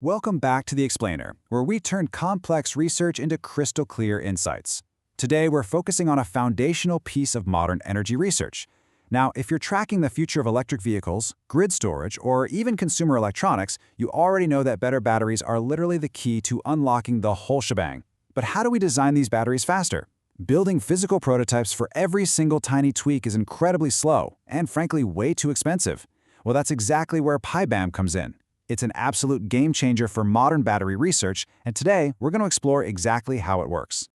Welcome back to The Explainer, where we turn complex research into crystal clear insights. Today, we're focusing on a foundational piece of modern energy research. Now, if you're tracking the future of electric vehicles, grid storage, or even consumer electronics, you already know that better batteries are literally the key to unlocking the whole shebang. But how do we design these batteries faster? Building physical prototypes for every single tiny tweak is incredibly slow and, frankly, way too expensive. Well, that's exactly where PyBaMM comes in. It's an absolute game changer for modern battery research, and today we're going to explore exactly how it works.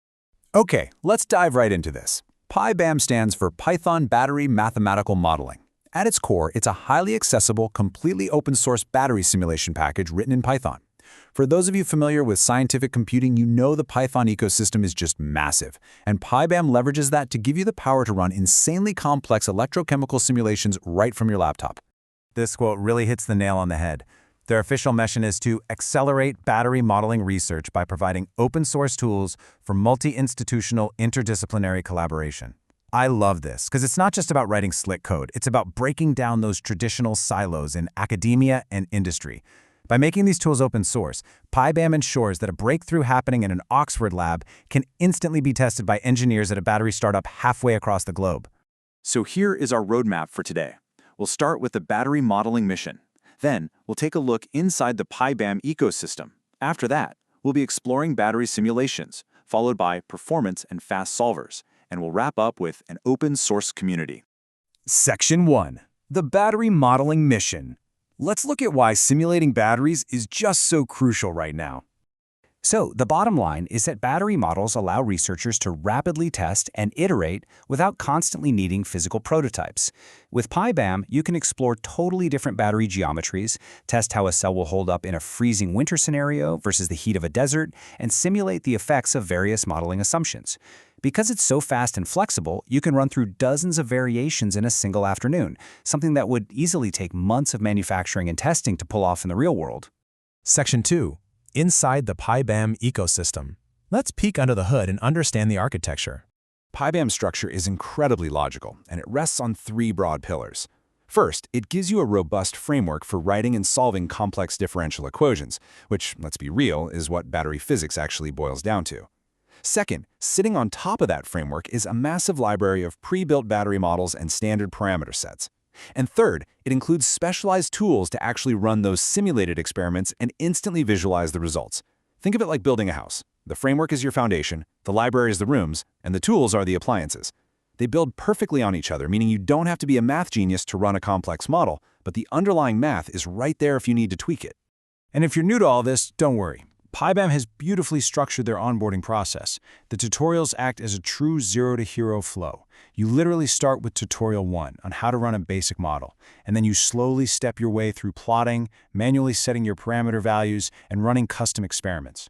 Okay, let's dive right into this. PyBaMM stands for Python Battery Mathematical Modeling. At its core, it's a highly accessible, completely open-source battery simulation package written in Python. For those of you familiar with scientific computing, you know the Python ecosystem is just massive, and PyBaMM leverages that to give you the power to run insanely complex electrochemical simulations right from your laptop. This quote really hits the nail on the head. Their official mission is to accelerate battery modeling research by providing open-source tools for multi-institutional interdisciplinary collaboration. I love this because it's not just about writing slick code. It's about breaking down those traditional silos in academia and industry. By making these tools open source, PyBaMM ensures that a breakthrough happening in an Oxford lab can instantly be tested by engineers at a battery startup halfway across the globe. So here is our roadmap for today. We'll start with the battery modeling mission. Then, we'll take a look inside the PyBaMM ecosystem. After that, we'll be exploring battery simulations, followed by performance and fast solvers, and we'll wrap up with an open-source community. Section 1. The Battery Modeling Mission. Let's look at why simulating batteries is just so crucial right now. So, the bottom line is that battery models allow researchers to rapidly test and iterate without constantly needing physical prototypes. With PyBaMM, you can explore totally different battery geometries, test how a cell will hold up in a freezing winter scenario versus the heat of a desert, and simulate the effects of various modeling assumptions. Because it's so fast and flexible, you can run through dozens of variations in a single afternoon, something that would easily take months of manufacturing and testing to pull off in the real world. Section 2. Inside the PyBaMM ecosystem. Let's peek under the hood and understand the architecture. PyBaMM's structure is incredibly logical, and it rests on three broad pillars. First, it gives you a robust framework for writing and solving complex differential equations, which, let's be real, is what battery physics actually boils down to. Second, sitting on top of that framework is a massive library of pre-built battery models and standard parameter sets. And third, it includes specialized tools to actually run those simulated experiments and instantly visualize the results. Think of it like building a house. The framework is your foundation, the library is the rooms, and the tools are the appliances. They build perfectly on each other, meaning you don't have to be a math genius to run a complex model, but the underlying math is right there if you need to tweak it. And if you're new to all this, don't worry. PyBaMM has beautifully structured their onboarding process. The tutorials act as a true zero-to-hero flow. You literally start with tutorial 1 on how to run a basic model, and then you slowly step your way through plotting, manually setting your parameter values, and running custom experiments.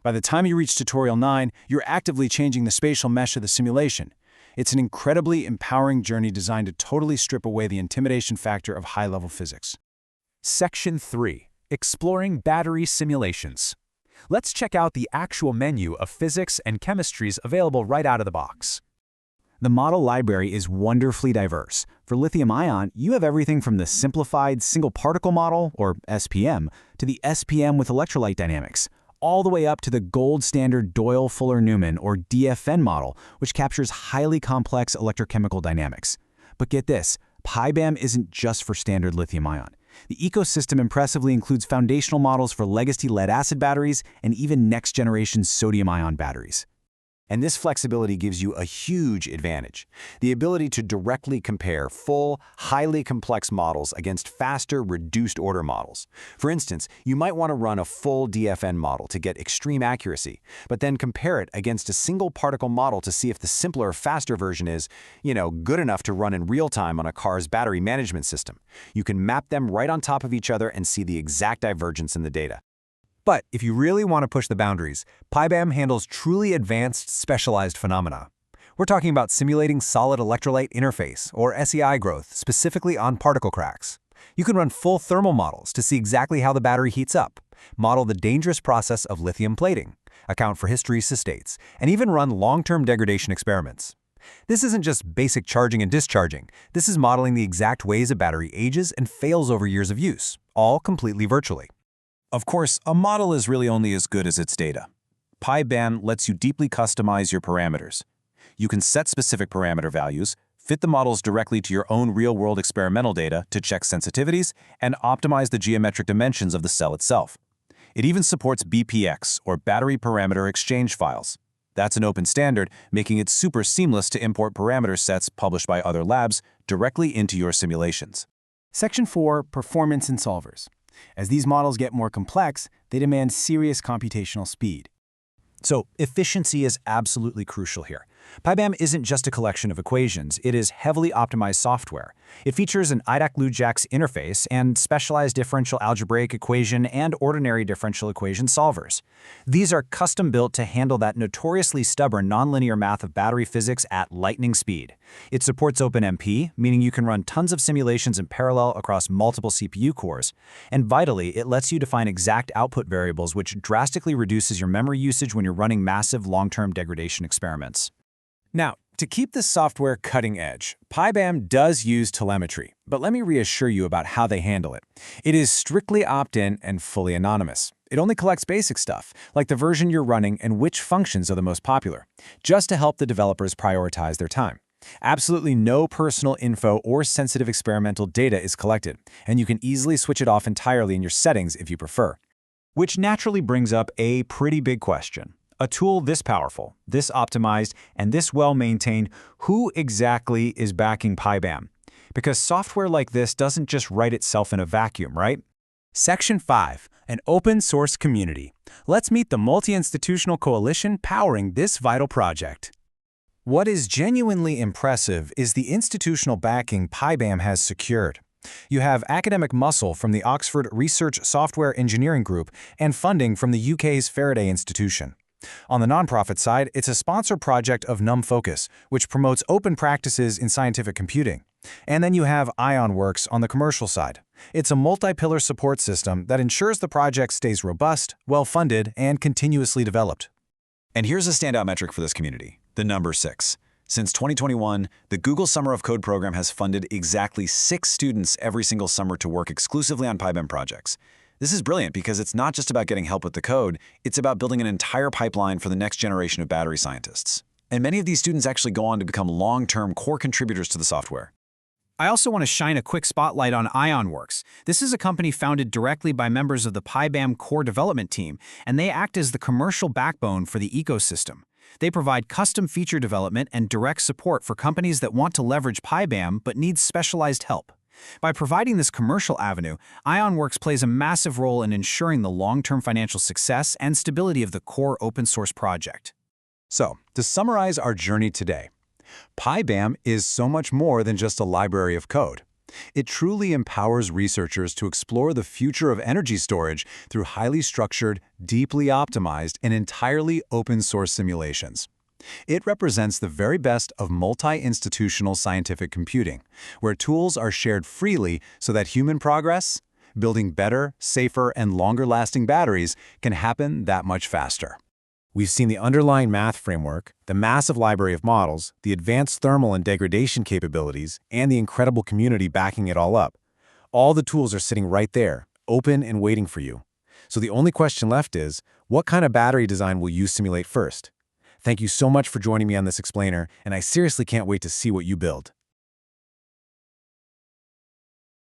By the time you reach tutorial 9, you're actively changing the spatial mesh of the simulation. It's an incredibly empowering journey designed to totally strip away the intimidation factor of high-level physics. Section 3. Exploring battery simulations. Let's check out the actual menu of physics and chemistries available right out of the box. The model library is wonderfully diverse. For lithium-ion, you have everything from the simplified single-particle model, or SPM, to the SPM with electrolyte dynamics, all the way up to the gold standard Doyle-Fuller-Newman, or DFN model, which captures highly complex electrochemical dynamics. But get this, PyBaMM isn't just for standard lithium-ion. The ecosystem impressively includes foundational models for legacy lead-acid batteries and even next-generation sodium-ion batteries. And this flexibility gives you a huge advantage: the ability to directly compare full, highly complex models against faster, reduced-order models. For instance, you might want to run a full DFN model to get extreme accuracy, but then compare it against a single-particle model to see if the simpler, faster version is, good enough to run in real time on a car's battery management system. You can map them right on top of each other and see the exact divergence in the data. But if you really want to push the boundaries, PyBaMM handles truly advanced, specialized phenomena. We're talking about simulating solid electrolyte interface, or SEI growth, specifically on particle cracks. You can run full thermal models to see exactly how the battery heats up, model the dangerous process of lithium plating, account for hysteresis states, and even run long-term degradation experiments. This isn't just basic charging and discharging. This is modeling the exact ways a battery ages and fails over years of use, all completely virtually. Of course, a model is really only as good as its data. PyBaMM lets you deeply customize your parameters. You can set specific parameter values, fit the models directly to your own real-world experimental data to check sensitivities, and optimize the geometric dimensions of the cell itself. It even supports BPX, or Battery Parameter Exchange files. That's an open standard, making it super seamless to import parameter sets published by other labs directly into your simulations. Section 4, Performance and Solvers. As these models get more complex, they demand serious computational speed. So, efficiency is absolutely crucial here. PyBaMM isn't just a collection of equations, it is heavily optimized software. It features an IDAC-LUJAX interface and specialized differential algebraic equation and ordinary differential equation solvers. These are custom-built to handle that notoriously stubborn nonlinear math of battery physics at lightning speed. It supports OpenMP, meaning you can run tons of simulations in parallel across multiple CPU cores. And vitally, it lets you define exact output variables, which drastically reduces your memory usage when you're running massive long-term degradation experiments. Now, to keep this software cutting edge, PyBaMM does use telemetry, but let me reassure you about how they handle it. It is strictly opt-in and fully anonymous. It only collects basic stuff, like the version you're running and which functions are the most popular, just to help the developers prioritize their time. Absolutely no personal info or sensitive experimental data is collected, and you can easily switch it off entirely in your settings if you prefer. Which naturally brings up a pretty big question. A tool this powerful, this optimized, and this well-maintained, who exactly is backing PyBaMM? Because software like this doesn't just write itself in a vacuum, right? Section 5, an open source community. Let's meet the multi-institutional coalition powering this vital project. What is genuinely impressive is the institutional backing PyBaMM has secured. You have academic muscle from the Oxford Research Software Engineering Group and funding from the UK's Faraday Institution. On the nonprofit side, it's a sponsor project of NumFocus, which promotes open practices in scientific computing. And then you have IonWorks on the commercial side. It's a multi-pillar support system that ensures the project stays robust, well-funded, and continuously developed. And here's a standout metric for this community, the number 6. Since 2021, the Google Summer of Code program has funded exactly 6 students every single summer to work exclusively on PyBaMM projects. This is brilliant because it's not just about getting help with the code, it's about building an entire pipeline for the next generation of battery scientists. And many of these students actually go on to become long-term core contributors to the software. I also want to shine a quick spotlight on IonWorks. This is a company founded directly by members of the PyBaMM core development team, and they act as the commercial backbone for the ecosystem. They provide custom feature development and direct support for companies that want to leverage PyBaMM but need specialized help. By providing this commercial avenue, IonWorks plays a massive role in ensuring the long-term financial success and stability of the core open-source project. So, to summarize our journey today, PyBaMM is so much more than just a library of code. It truly empowers researchers to explore the future of energy storage through highly structured, deeply optimized, and entirely open-source simulations. It represents the very best of multi-institutional scientific computing, where tools are shared freely so that human progress, building better, safer, and longer-lasting batteries, can happen that much faster. We've seen the underlying math framework, the massive library of models, the advanced thermal and degradation capabilities, and the incredible community backing it all up. All the tools are sitting right there, open and waiting for you. So the only question left is, what kind of battery design will you simulate first? Thank you so much for joining me on this explainer, and I seriously can't wait to see what you build.